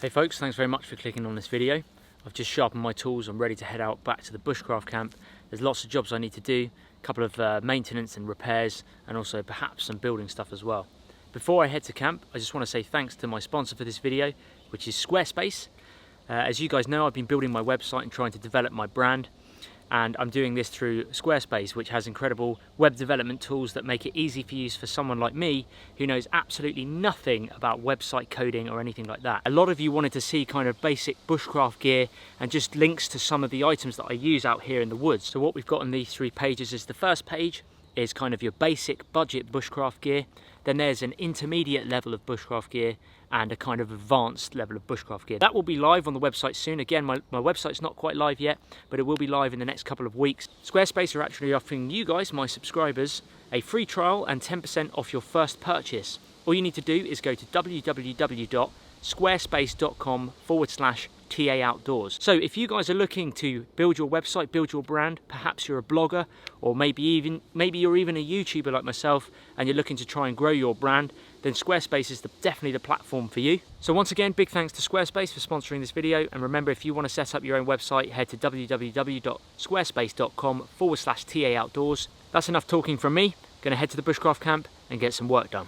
Hey folks, thanks very much for clicking on this video. I've just sharpened my tools. I'm ready to head out back to the Bushcraft Camp. There's lots of jobs I need to do, a couple of maintenance and repairs, and also perhaps some building stuff as well. Before I head to camp, I just want to say thanks to my sponsor for this video, which is Squarespace. As you guys know, I've been building my website and trying to develop my brand, and I'm doing this through Squarespace, which has incredible web development tools that make it easy for use for someone like me who knows absolutely nothing about website coding or anything like that. A lot of you wanted to see kind of basic bushcraft gear and just links to some of the items that I use out here in the woods. So what we've got on these 3 pages is the first page is kind of your basic budget bushcraft gear. Then there's an intermediate level of bushcraft gear and a kind of advanced level of bushcraft gear. That will be live on the website soon. Again, my website's not quite live yet, but it will be live in the next couple of weeks. Squarespace are actually offering you guys, my subscribers, a free trial and 10% off your first purchase. All you need to do is go to www.squarespace.com/TA Outdoors. So if you guys are looking to build your website, build your brand, perhaps you're a blogger, or maybe you're even a YouTuber like myself and you're looking to try and grow your brand, then Squarespace is definitely the platform for you. So once again, big thanks to Squarespace for sponsoring this video, and remember, if you want to set up your own website, head to www.squarespace.com/TA Outdoors. That's enough talking from me. Gonna head to the Bushcraft Camp and get some work done.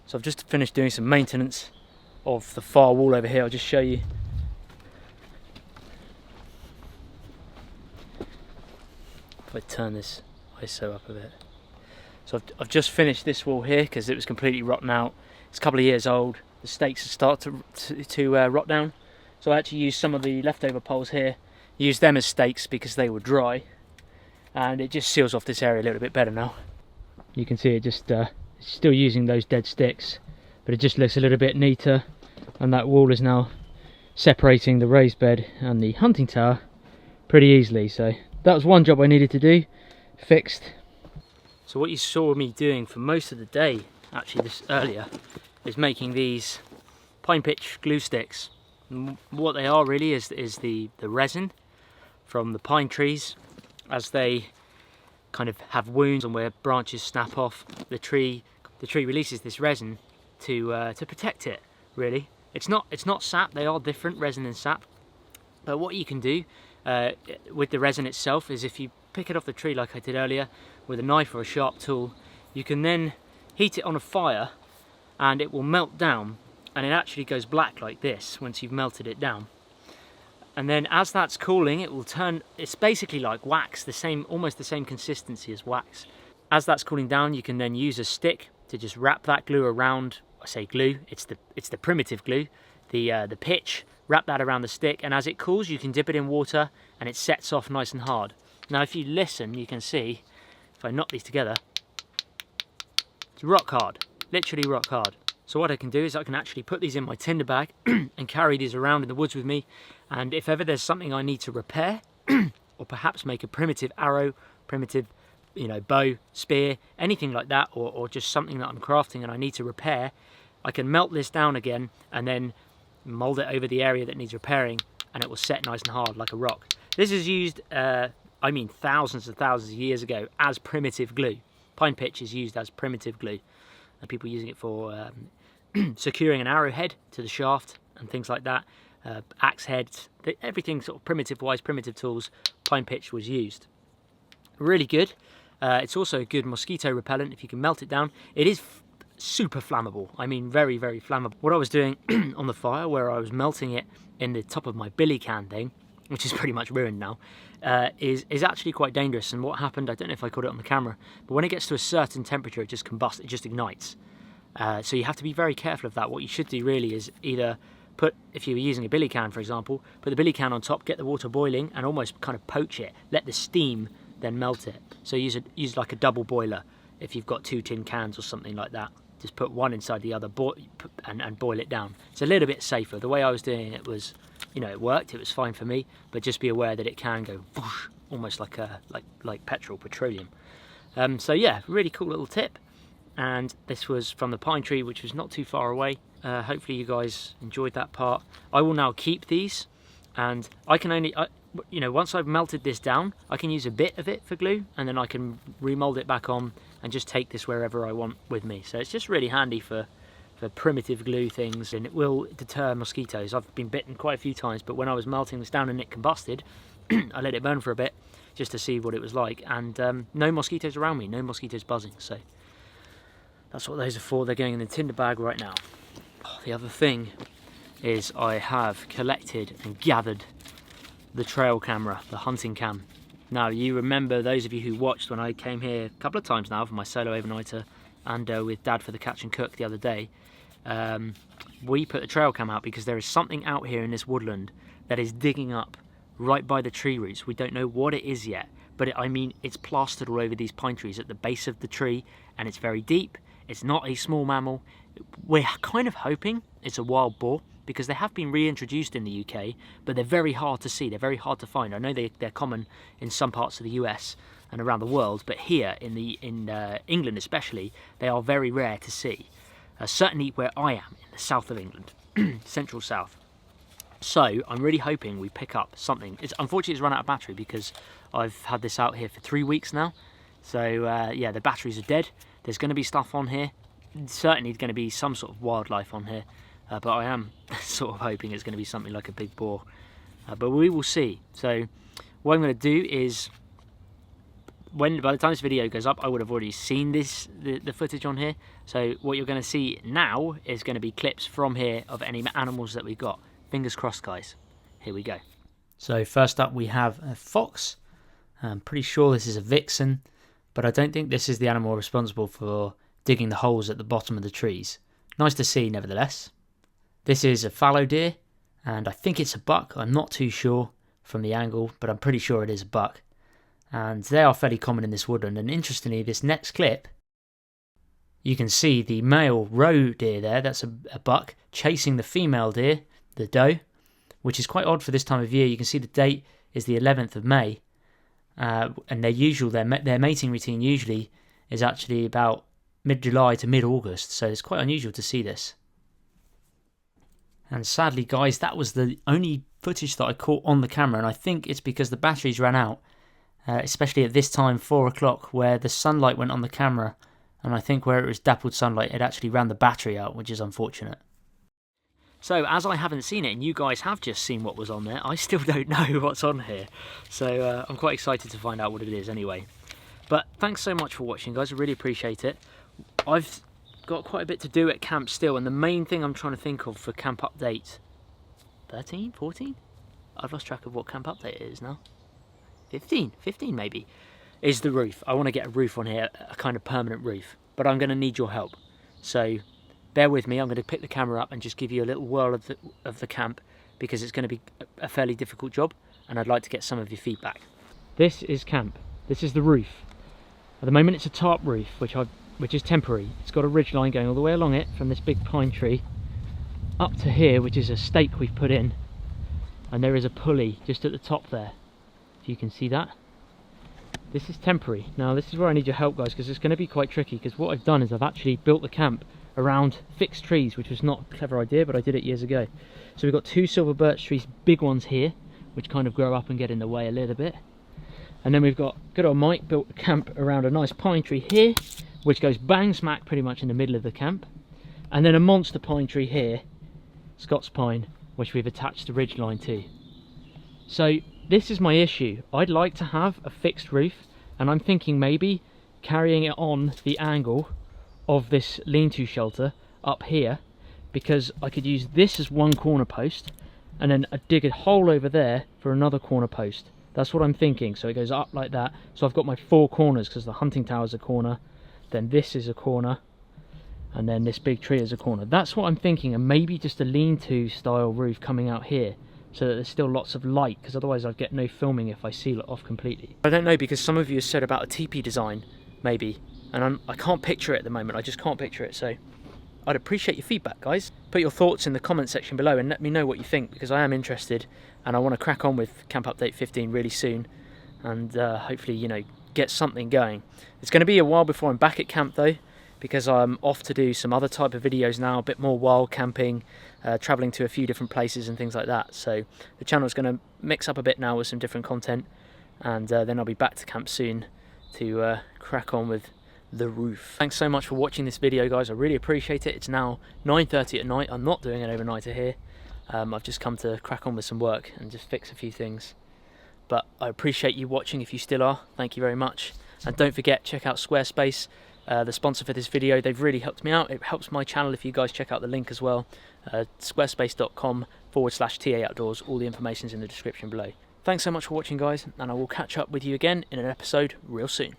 So I've just finished doing some maintenance of the far wall over here. I'll just show you. If I turn this ISO up a bit. So I've just finished this wall here because it was completely rotten out. It's a couple of years old. The stakes have started to rot down. So I actually used some of the leftover poles here, used them as stakes because they were dry, and it just seals off this area a little bit better now. You can see it just it's still using those dead sticks, but it just looks a little bit neater, and that wall is now separating the raised bed and the hunting tower pretty easily. So that was one job I needed to do, fixed. So what you saw me doing for most of the day, actually this earlier, is making these pine pitch glue sticks. And what they are really is the resin from the pine trees. As they kind of have wounds and where branches snap off, the tree releases this resin to protect it. Really, it's not sap. They are different, resin and sap. But what you can do with the resin itself is, if you pick it off the tree like I did earlier with a knife or a sharp tool, you can then heat it on a fire and it will melt down, and it actually goes black like this once you've melted it down. And then as that's cooling, it will turn, it's basically like wax, almost the same consistency as wax. As that's cooling down, you can then use a stick to just wrap that glue around. I say glue, it's the primitive glue, the pitch. Wrap that around the stick, and as it cools you can dip it in water and it sets off nice and hard. Now if you listen, you can see, if I knot these together, it's rock hard, literally rock hard. So what I can do is I can actually put these in my tinder bag and carry these around in the woods with me, and if ever there's something I need to repair or perhaps make a primitive arrow, primitive bow, spear, anything like that, or just something that I'm crafting and I need to repair, I can melt this down again and then mold it over the area that needs repairing, and it will set nice and hard like a rock. This is used, I mean thousands and thousands of years ago, as primitive glue. Pine pitch is used as primitive glue, and people using it for securing an arrowhead to the shaft and things like that, axe heads, everything sort of primitive wise, primitive tools, pine pitch was used. Really good. It's also a good mosquito repellent if you can melt it down. It is super flammable, I mean very, very flammable. What I was doing on the fire, where I was melting it in the top of my billy can thing, which is pretty much ruined now, is actually quite dangerous. And what happened, I don't know if I caught it on the camera, but when it gets to a certain temperature it just combusts, it just ignites. So you have to be very careful of that. What you should do really is either put, if you were using a billy can for example, put the billy can on top, get the water boiling and almost kind of poach it, let the steam then melt it. So use like a double boiler if you've got 2 tin cans or something like that. Just put one inside the other and boil it down. It's a little bit safer. The way I was doing it was, it worked, it was fine for me, but just be aware that it can go whoosh, almost like petroleum. So yeah, really cool little tip. And this was from the pine tree, which was not too far away. Hopefully you guys enjoyed that part. I will now keep these, and I can only, once I've melted this down, I can use a bit of it for glue, and then I can remold it back on and just take this wherever I want with me. So it's just really handy for primitive glue things, and it will deter mosquitoes. I've been bitten quite a few times, but when I was melting this down and it combusted, I let it burn for a bit just to see what it was like, and no mosquitoes around me, no mosquitoes buzzing. So that's what those are for. They're going in the tinder bag right now. Oh, the other thing is I have collected and gathered the trail camera, the hunting cam. Now you remember, those of you who watched when I came here a couple of times now for my solo overnighter and with Dad for the catch and cook the other day, we put the trail cam out because there is something out here in this woodland that is digging up right by the tree roots. We don't know what it is yet, but it's plastered all over these pine trees at the base of the tree, and it's very deep. It's not a small mammal. We're kind of hoping it's a wild boar, because they have been reintroduced in the UK, but they're very hard to see, they're very hard to find. I know they're common in some parts of the US and around the world, but here in England especially, they are very rare to see. Certainly where I am, in the south of England, central south. So I'm really hoping we pick up something. Unfortunately it's run out of battery because I've had this out here for 3 weeks now. So yeah, the batteries are dead. There's going to be stuff on here. Certainly going to be some sort of wildlife on here. But I am sort of hoping it's going to be something like a big boar. But we will see. So what I'm going to do is by the time this video goes up, I would have already seen the footage on here. So what you're going to see now is going to be clips from here of any animals that we got. Fingers crossed, guys. Here we go. So first up we have a fox. I'm pretty sure this is a vixen, but I don't think this is the animal responsible for digging the holes at the bottom of the trees. Nice to see, nevertheless. This is a fallow deer, and I think it's a buck. I'm not too sure from the angle, but I'm pretty sure it is a buck. And they are fairly common in this woodland. And interestingly, this next clip, you can see the male roe deer there, that's a buck, chasing the female deer, the doe, which is quite odd for this time of year. You can see the date is the 11th of May, and their mating routine usually is actually about mid-July to mid-August, so it's quite unusual to see this. And sadly, guys, that was the only footage that I caught on the camera, and I think it's because the batteries ran out. Especially at this time, 4 o'clock, where the sunlight went on the camera, and I think where it was dappled sunlight, it actually ran the battery out, which is unfortunate. So, as I haven't seen it, and you guys have just seen what was on there, I still don't know what's on here. So, I'm quite excited to find out what it is anyway. But thanks so much for watching, guys. I really appreciate it. I've got quite a bit to do at camp still, and the main thing I'm trying to think of for camp update 13, 14? I've lost track of what camp update it is now. 15 maybe, is the roof. I want to get a roof on here, a kind of permanent roof, but I'm going to need your help. So bear with me, I'm going to pick the camera up and just give you a little whirl of the camp, because it's going to be a fairly difficult job, and I'd like to get some of your feedback. This is camp. This is the roof. At the moment it's a tarp roof, which is temporary. It's got a ridge line going all the way along it from this big pine tree up to here, which is a stake we've put in, and there is a pulley just at the top there. You can see that. This is temporary. Now this is where I need your help, guys, because it's going to be quite tricky, because what I've done is I've actually built the camp around fixed trees, which was not a clever idea, but I did it years ago. So we've got 2 silver birch trees, big ones here, which kind of grow up and get in the way a little bit, and then we've got good old Mike built a camp around a nice pine tree here, which goes bang smack pretty much in the middle of the camp, and then a monster pine tree here, Scots pine, which we've attached the ridge line to. So this is my issue. I'd like to have a fixed roof, and I'm thinking maybe carrying it on the angle of this lean-to shelter up here, because I could use this as one corner post, and then I dig a hole over there for another corner post. That's what I'm thinking. So it goes up like that. So I've got my 4 corners, because the hunting tower is a corner, then this is a corner, and then this big tree is a corner. That's what I'm thinking, and maybe just a lean-to style roof coming out here, so that there's still lots of light, because otherwise I'd get no filming if I seal it off completely. I don't know, because some of you have said about a tipi design, maybe, and I can't picture it at the moment. I just can't picture it, so I'd appreciate your feedback, guys. Put your thoughts in the comment section below and let me know what you think, because I am interested, and I want to crack on with Camp Update 15 really soon, and hopefully, you know, get something going. It's going to be a while before I'm back at camp though, because I'm off to do some other type of videos now, a bit more wild camping, travelling to a few different places and things like that. So the channel's going to mix up a bit now with some different content, and then I'll be back to camp soon to crack on with the roof. Thanks so much for watching this video, guys. I really appreciate it. It's now 9:30 at night. I'm not doing an overnighter here. I've just come to crack on with some work and just fix a few things. But I appreciate you watching if you still are. Thank you very much. And don't forget, check out Squarespace, the sponsor for this video. They've really helped me out. It helps my channel if you guys check out the link as well. Squarespace.com/TA Outdoors. All the information's in the description below. Thanks so much for watching, guys, and I will catch up with you again in an episode real soon.